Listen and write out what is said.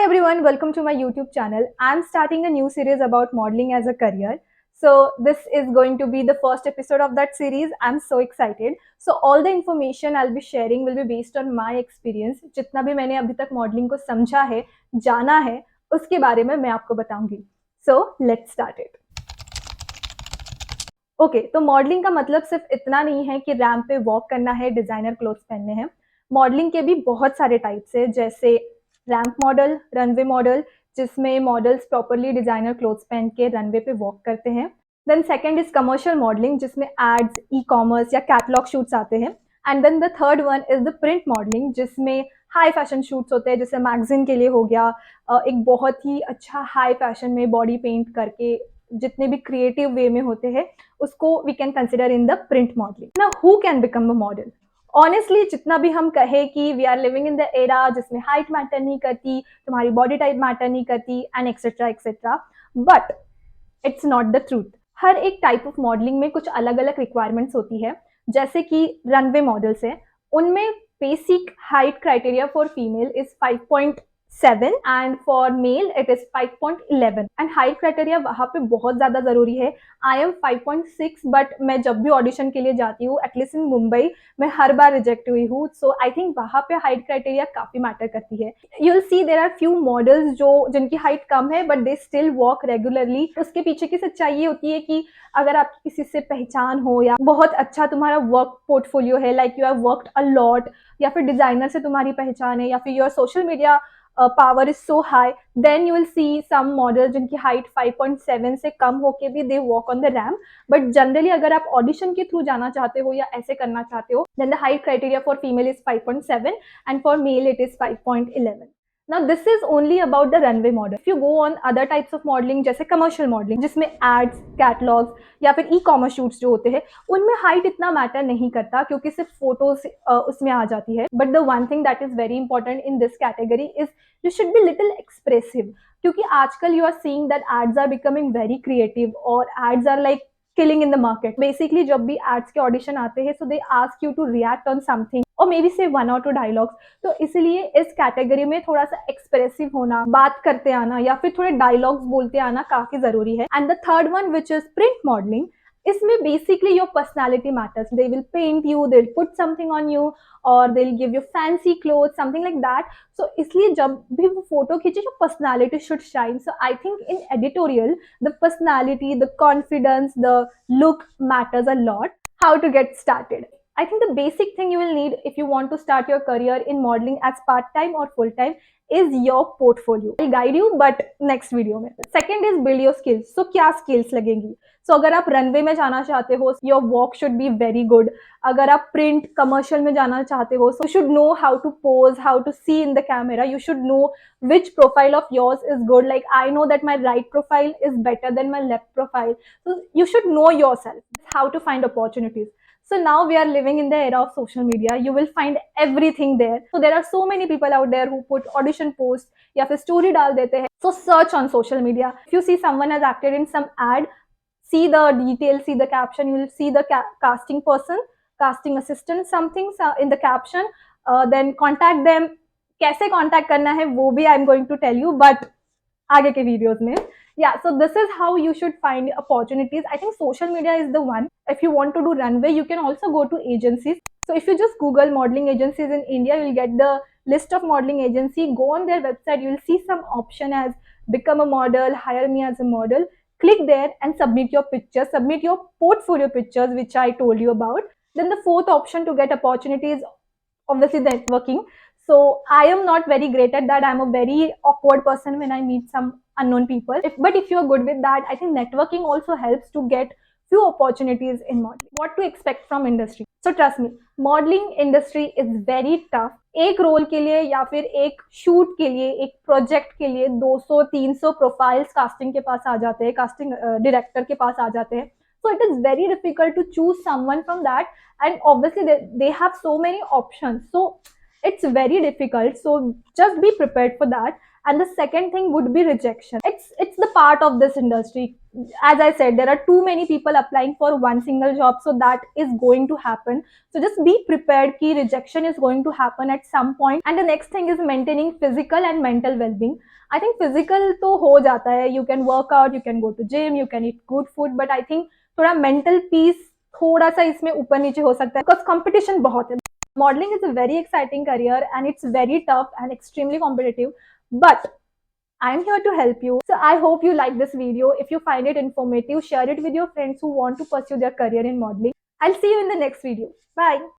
everyone, welcome to my YouTube channel. I'm starting a new series about modeling as a career. So this is going to be the first episode of that series. I'm so excited. So all the information I'll be sharing will be based on my experience. जितना भी मैंने अभी तक modeling को समझा है, जाना है, उसके बारे में मैं आपको बताऊंगी. So let's start it. Okay तो मॉडलिंग का मतलब सिर्फ इतना नहीं है कि रैम्प पे वॉक करना है, डिजाइनर क्लोथ्स पहनने हैं. मॉडलिंग के भी बहुत सारे टाइप्स है, जैसे रैम्प मॉडल, रनवे मॉडल, जिसमें मॉडल्स प्रॉपरली डिजाइनर क्लोथ्स पहन के रनवे पे वॉक करते हैं. Then second is commercial modelling, जिसमें एड्स, ई कॉमर्स या कैटलॉग शूट्स आते हैं. And then the third one is the print modelling, जिसमें हाई फैशन शूट्स होते हैं, जैसे मैगजीन के लिए हो गया, एक बहुत ही अच्छा हाई फैशन में बॉडी पेंट करके जितने भी क्रिएटिव वे में होते हैं उसको we can consider in the print modelling. ना who can become a model? Honestly जितना भी हम कहे कि we are living in the era जिसमें हाइट मैटर नहीं करती, तुम्हारी बॉडी टाइप मैटर नहीं करती and etcetera etcetera, but it's not the truth. हर एक टाइप ऑफ मॉडलिंग में कुछ अलग अलग रिक्वायरमेंट्स होती है. जैसे कि रनवे मॉडल्स है, उनमें basic height criteria for female is 5.7 and for male it is 5.11. And height criteria वहाँ पे बहुत ज़्यादा ज़रूरी है. आई एम 5.6, बट मैं जब भी ऑडिशन के लिए जाती हूँ, एटलीस्ट इन मुंबई, मैं हर बार रिजेक्ट हुई हूँ. सो आई थिंक वहाँ पे हाइट क्राइटेरिया काफ़ी मैटर करती है. You will see there are few models जो जिनकी हाइट कम है but they still walk regularly. उसके पीछे की सच्चाई ये होती है कि अगर आपकी किसी से पहचान हो या बहुत अच्छा तुम्हारा वर्क पोर्टफोलियो है, like you have worked a lot, या फिर डिजाइनर से तुम्हारी पहचान है, या फिर your social media power is so high, then you will see some model जिनकी हाइट 5.7 से कम होके भी they walk on the ramp. But generally अगर आप ऑडिशन के थ्रू जाना चाहते हो या ऐसे करना चाहते हो, then the height criteria for female is 5.7 and for male it is 5.11. Now this is only about the runway model. If you go on other types of modeling, जैसे commercial modeling, जिसमें ads, catalogs या फिर e-commerce shoots जो होते हैं, उनमें height इतना matter नहीं करता क्योंकि सिर्फ फोटोज उसमें आ जाती है. But the one thing that is very important in this category is you should be little expressive. क्योंकि आजकल you are seeing that ads are becoming very creative और ads are like killing in the market. Basically जब भी ads के audition आते हैं, so they ask you to react on something or maybe say one or two dialogues. तो इसलिए इस category में थोड़ा सा एक्सप्रेसिव होना, बात करते आना या फिर थोड़े डायलॉग्स बोलते आना काफी जरूरी है. And the third one which is print modelling, इसमें basically your personality matters. They will paint you, they will put something on you और they will give you fancy cloth, something like that. So इसलिए जब भी वो photo खींचे, जो personality should shine. So I think in editorial the personality, the confidence, the look matters a lot. How to get started? I think the basic thing you will need if you want to start your career in modeling as part-time or full-time is your portfolio. I'll guide you but next video में. Second is build your skills. So क्या skills लगेंगी? So अगर आप runway में जाना चाहते हो, your walk should be very good. अगर आप print commercial में जाना चाहते हो, so you should know how to pose, how to see in the camera. You should know which profile of yours is good. Like I know that my right profile is better than my left profile. So you should know yourself. How to find opportunities. So now we are living in the era of social media. You will find everything there. So there are so many people out there who put audition posts या फिर story डाल देते हैं. So search on social media. If you see someone has acted in some ad, see the details, see the caption. You will see the casting person, casting assistant, something in the caption. Then contact them. कैसे contact करना है वो भी I'm going to tell you, but आगे के videos में. Yeah, so this is how you should find opportunities. I think social media is the one. If you want to do runway, you can also go to agencies. So if you just Google modeling agencies in India, you'll get the list of modeling agency. Go on their website, you'll see some option as become a model, hire me as a model. Click there and submit your pictures, submit your portfolio pictures, which I told you about. Then the fourth option to get opportunity is obviously the networking. So I am not very great at that. I'm a very awkward person when I meet some unknown people. But if you're good with that, I think networking also helps to get few opportunities in modeling. What to expect from industry? So trust me, modeling industry is very tough. एक role के लिए या फिर एक shoot के लिए, एक project के लिए 200-300 प्रोफाइल्स कास्टिंग के पास आ जाते हैं, कास्टिंग डायरेक्टर के पास आ जाते हैं. So it is very difficult to choose someone from that, and obviously they have so many options. So It's very difficult, so just be prepared for that. And the second thing would be rejection. It's the part of this industry. As I said, there are too many people applying for one single job, so that is going to happen. So just be prepared कि rejection is going to happen at some point. And the next thing is maintaining physical and mental well-being. I think physical तो हो जाता है, you can work out, you can go to gym, you can eat good food, but I think थोड़ा mental peace थोड़ा सा इसमें ऊपर नीचे हो सकता है, because competition बहुत है. Modeling is a very exciting career and it's very tough and extremely competitive, but I'm here to help you. So I hope you like this video. If you find it informative, share it with your friends who want to pursue their career in modeling. I'll see you in the next video. Bye.